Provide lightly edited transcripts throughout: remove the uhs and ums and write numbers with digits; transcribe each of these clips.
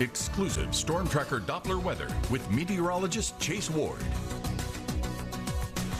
Exclusive Storm Tracker Doppler weather with meteorologist Chase Ward.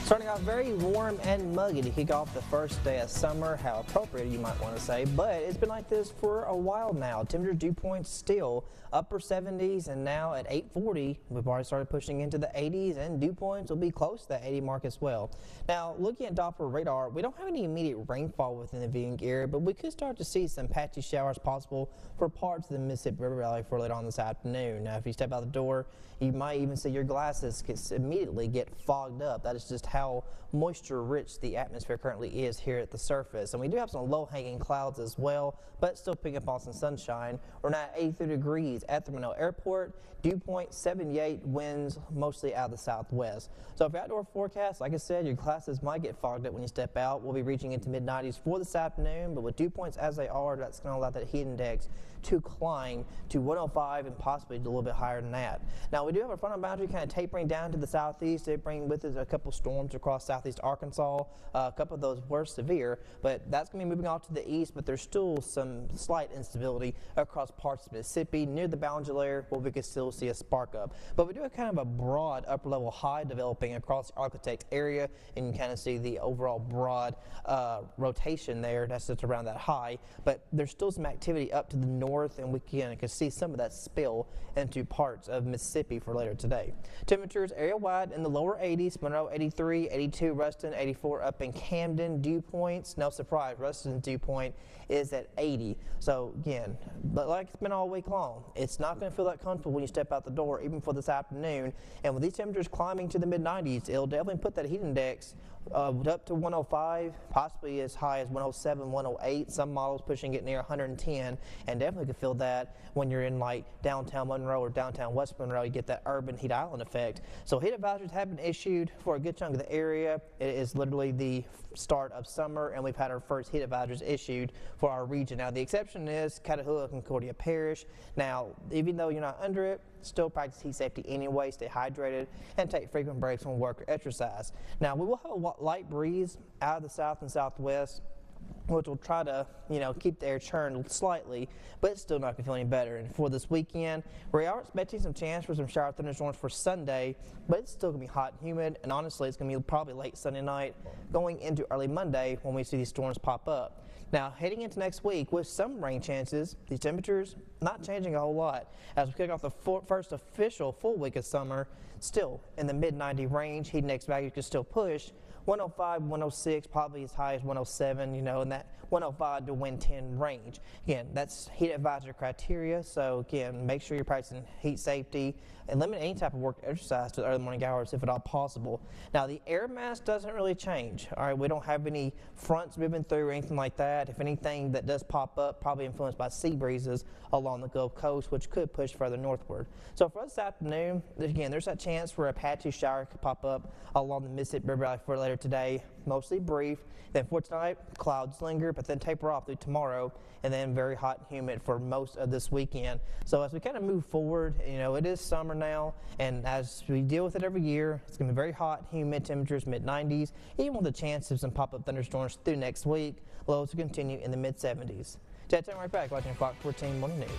Starting off very warm and muggy to kick off the first day of summer. How appropriate, you might want to say, but it's been like this for a while now. Temperature dew points still upper 70s, and now at 8:40 we've already started pushing into the 80s, and dew points will be close to the 80 mark as well. Now, looking at Doppler radar, we don't have any immediate rainfall within the viewing area, but we could start to see some patchy showers possible for parts of the Mississippi River Valley for later on this afternoon. Now, if you step out the door, you might even see your glasses immediately get fogged up. That is just how moisture rich the atmosphere currently is here at the surface. And we do have some low-hanging clouds as well, but still picking up on some sunshine. We're now at 83 degrees at the Monroe Airport. Dew point 78, winds mostly out of the southwest. So if your outdoor forecast, like I said, your glasses might get fogged up when you step out. We'll be reaching into mid-90s for this afternoon, but with dew points as they are, that's going to allow that heat index to climb to 105 and possibly a little bit higher than that. Now, we do have a frontal boundary kind of tapering down to the southeast. It brings with it a couple storms across southeast Arkansas. A couple of those were severe, but that's going to be moving off to the east, but there's still some slight instability across parts of Mississippi near the boundary layer where we could still see a spark up. But we do have kind of a broad upper level high developing across the Arctic area, and you can kind of see the overall broad rotation there. That's just around that high, but there's still some activity up to the north, and we can see some of that spill into parts of Mississippi for later today. Temperatures area-wide in the lower 80s, Monroe 83, 82, Ruston 84 up in Camden. Dew points, no surprise, Ruston's dew point is at 80. So again, but like it's been all week long, it's not going to feel that comfortable when you step out the door, even for this afternoon. And with these temperatures climbing to the mid-90s, it'll definitely put that heat index up to 105, possibly as high as 107, 108. Some models pushing it near 110, and definitely could feel that when you're in like downtown Monroe or downtown West Monroe. You get that urban heat island effect. So heat advisories have been issued for a good chunk of the area. It is literally the start of summer, and we've had our first heat advisories issued for our region. Now, the exception is Catahoula, Concordia Parish. Now, even though you're not under it, still practice heat safety anyway. Stay hydrated and take frequent breaks from work or exercise. Now, we will have a light breeze out of the south and southwest, which will try to, keep the air churned slightly, but it's still not going to feel any better. And for this weekend, we are expecting some chance for some shower thunderstorms for Sunday, but it's still going to be hot and humid, and honestly, it's going to be probably late Sunday night going into early Monday when we see these storms pop up. Now, heading into next week with some rain chances, these temperatures not changing a whole lot. As we kick off the first official full week of summer, still in the mid-90 range, heat index values can still push 105, 106, probably as high as 107, in that 105 to 110 range. Again, that's heat advisory criteria, so again, make sure you're practicing heat safety and limit any type of work exercise to the early morning hours if at all possible. Now, the air mass doesn't really change. All right, we don't have any fronts moving through or anything like that. If anything that does pop up, probably influenced by sea breezes along the Gulf Coast, which could push further northward. So for us this afternoon, again, there's that chance for a patchy shower could pop up along the Mississippi River Valley for later today, mostly brief. Then for tonight, clouds linger, but then taper off through tomorrow, and then very hot and humid for most of this weekend. So as we kind of move forward, it is summer now, and as we deal with it every year, it's going to be very hot, humid temperatures, mid-90s, even with a chance of some pop-up thunderstorms through next week. Lows will continue in the mid-70s. Ted, right back watching Fox 14 Morning News.